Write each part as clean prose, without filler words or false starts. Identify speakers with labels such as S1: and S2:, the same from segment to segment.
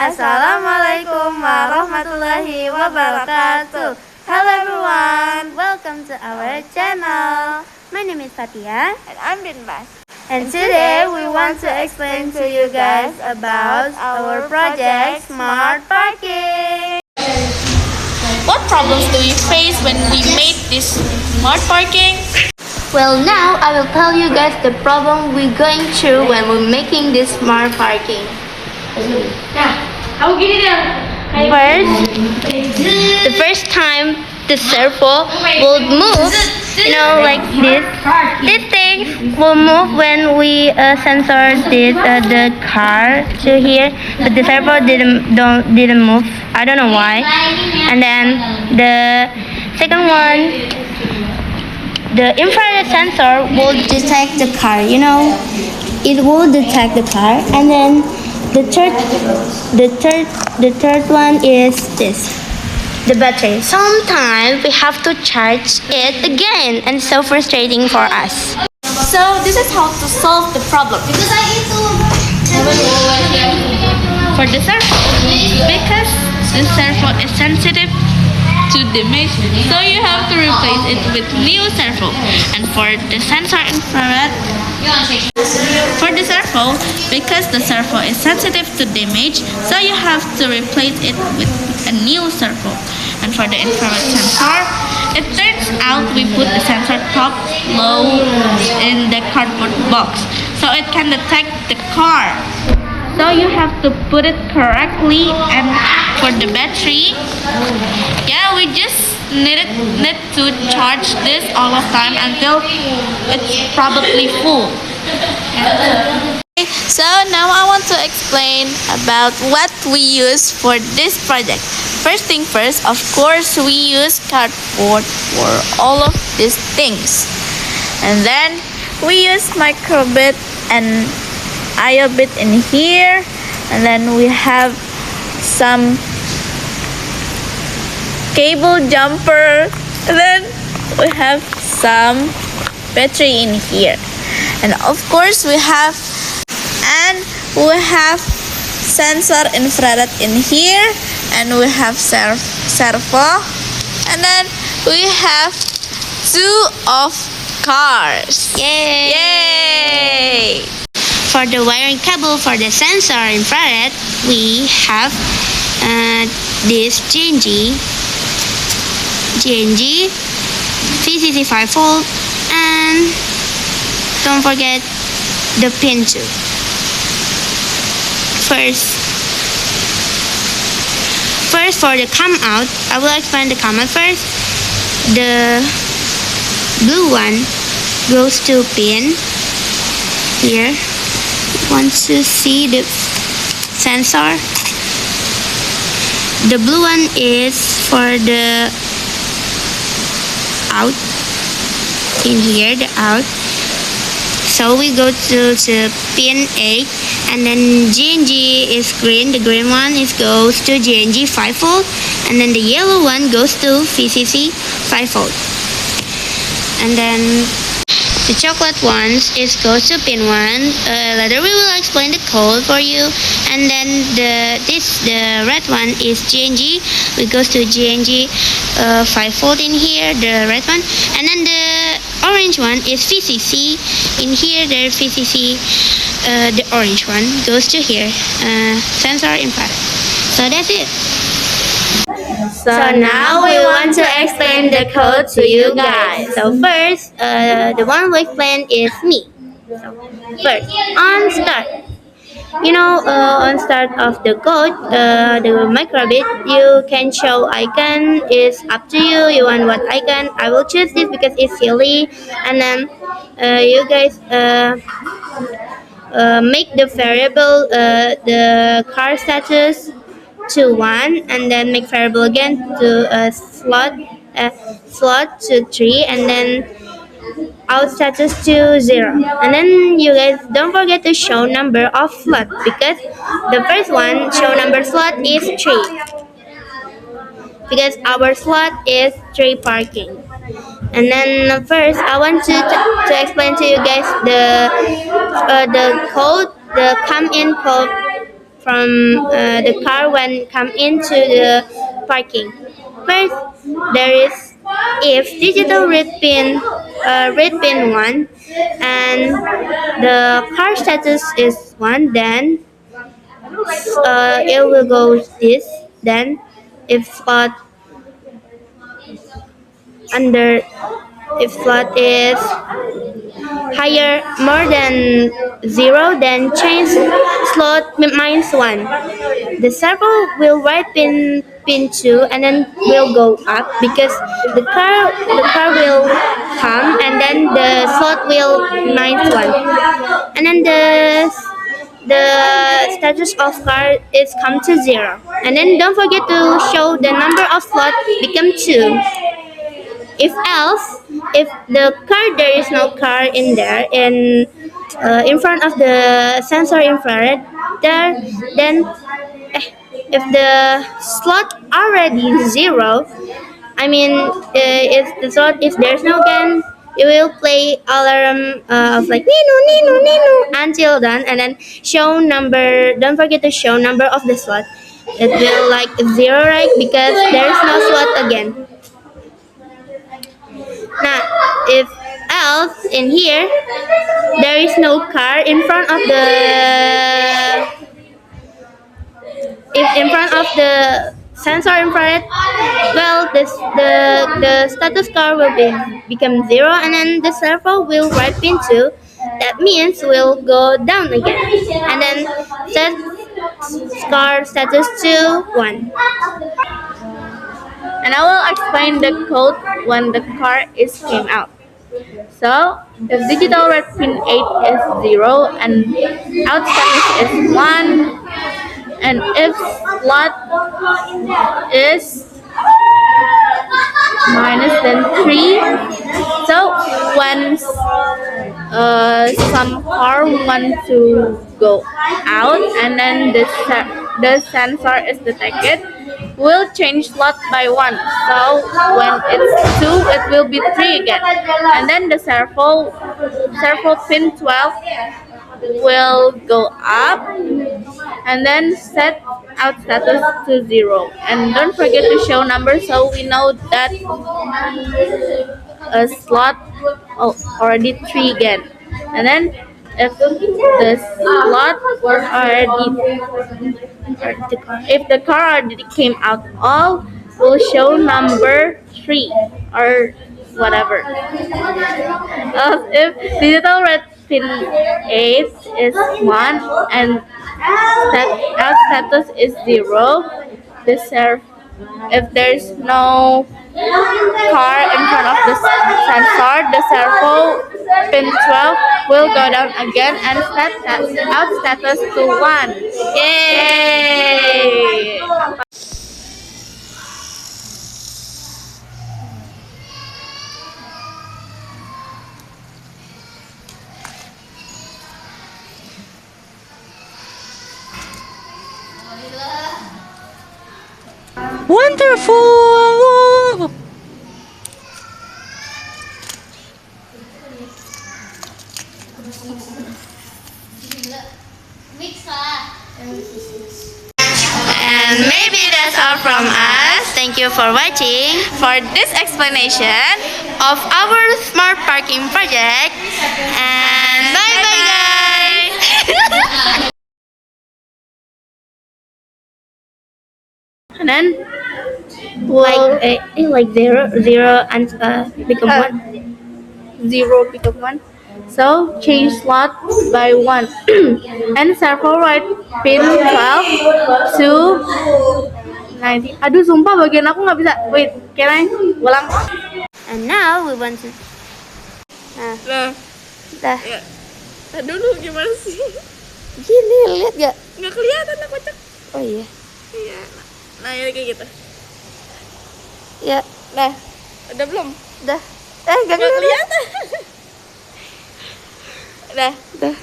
S1: Assalamualaikum warahmatullahi wabarakatuh. Hello everyone, welcome to our channel. My name is Fatia
S2: And I'm Binbas.
S1: and today we want to explain to you guys about our project Smart Parking.
S2: What problems do we face when we made this smart parking?
S1: Well, now I will tell you guys the problem we're going through when we're making this smart parking. First, the first time the servo will move, like this. This thing will move when we sensor the car to here, but the servo didn't move. I don't know why. And then the second one, the infrared sensor will detect the car. It will detect the car, and then the third one is this, the battery. Sometimes we have to charge it again, and so frustrating for us.
S2: So this is how to solve the problem. For the servo, because the servo is sensitive to damage, so you have to replace it with new servo. And for the sensor infrared, for the servo, because the servo is sensitive to damage, so you have to replace it with a new servo. And for the infrared sensor, it turns out we put the sensor top low in the cardboard box, so it can detect the car. So you have to put it correctly. And for the battery, we just need to charge this all of time until it's probably full. So now I want to explain about what we use for this project. First thing first, of course, we use cardboard for all of these things. And then we use microbit and iobit in here. And then we have some cable jumper. And then we have some battery in here. And of course we have sensor infrared in here, and we have servo, and then we have two of cars. Yay!
S1: For the wiring cable for the sensor infrared, we have this GNG VCC 5V, and don't forget the pin 2. First for the come out, I will explain the come out first. The blue one goes to pin here. Want to see the sensor? The blue one is for the out, in here, the out. So we go to pin 8, and then GNG is green. The green one goes to GNG 5V, and then the yellow one goes to VCC 5V. And then the chocolate ones goes to pin 1. Later we will explain the code for you. And then the red one is GNG. It goes to GNG 5V in here, the red one. And then the orange one is VCC. In here, the VCC, the orange one goes to here, sensor infrared. So that's it. So now we want to explain the code to you guys. So first, the one we explain is me. So first, on start. On start of the code, the microbit, you can show icon. Is up to you. You want what icon? I will choose this because it's silly. And then you guys make the variable the car status to 1, and then make variable again to slot to 3, and then out status to 0. And then you guys don't forget to show number of slot, because the first one show number slot is 3, because our slot is 3 parking. And then first I want to explain to you guys the code, the come in code the car when come into the parking. First, there is if digital red pin 1 and the car status is 1, then it will go this. Then if slot under if slot is higher more than 0, then change slot minus 1. The circle will write pin 2 and then will go up because the car will come and then the slot will minus 1. And then the status of car is come to 0. And then don't forget to show the number of slot become 2. If else, if the car there is no car in there in front of the sensor infrared there, then if the slot already 0, I mean if there's no gun, it will play alarm of like nino nino nino until done, and then show number. Don't forget to show number of the slot. It will like 0, right? Because there's no slot again. Now, if else in here there is no car in front of the if in front of the sensor infrared, well, the status car will become 0, and then the servo will write pin 2. That means will go down again, and then set car status to 1.
S2: And I will explain the code when the car is came out. So, if digital red pin 8 is 0 and out status is 1, and if slot is minus than 3, so when some car want to go out and then the sensor is detected, will change slot by 1. So when it's 2, it will be 3 again. And then the servo pin 12 will go up and then set out status to 0. And don't forget to show number so we know that a slot already 3 again. And then if the slot if the car already came out all, will show number 3 or whatever. If digital red pin 8 is 1 and out status is 0, if there's no car in front of the sensor, the servo pin 12 will go down again and set out status to 1. Yay!
S3: Wonderful!
S1: And maybe that's all from us. Thank you for watching
S2: For this explanation,
S1: of our smart parking project. And bye bye guys.
S2: and then
S1: like 0 and become 1.
S2: 0 become 1. So change slot by 1 and servo right pin 12 to 19. Aduh sumpah bagian aku nggak bisa. Wait, can I ulang?
S1: And now we want to.
S2: Nah,
S1: Dah.
S2: ya. Nah, dulu gimana sih?
S1: Gini lihat gak?
S2: Nggak kelihatan aku cek.
S1: Oh iya.
S2: Iya. Nah, ini kayak gitu.
S1: Ya,
S2: Nah, udah belum?
S1: dah. Gak
S2: Nggak kelihatan. Dah.
S1: Dah.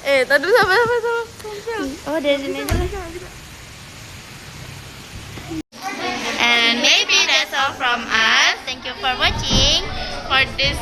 S2: Tadi dulu sampai.
S1: Oh, dari sini aja lah. And maybe that's all from us. Thank you for watching.
S2: For this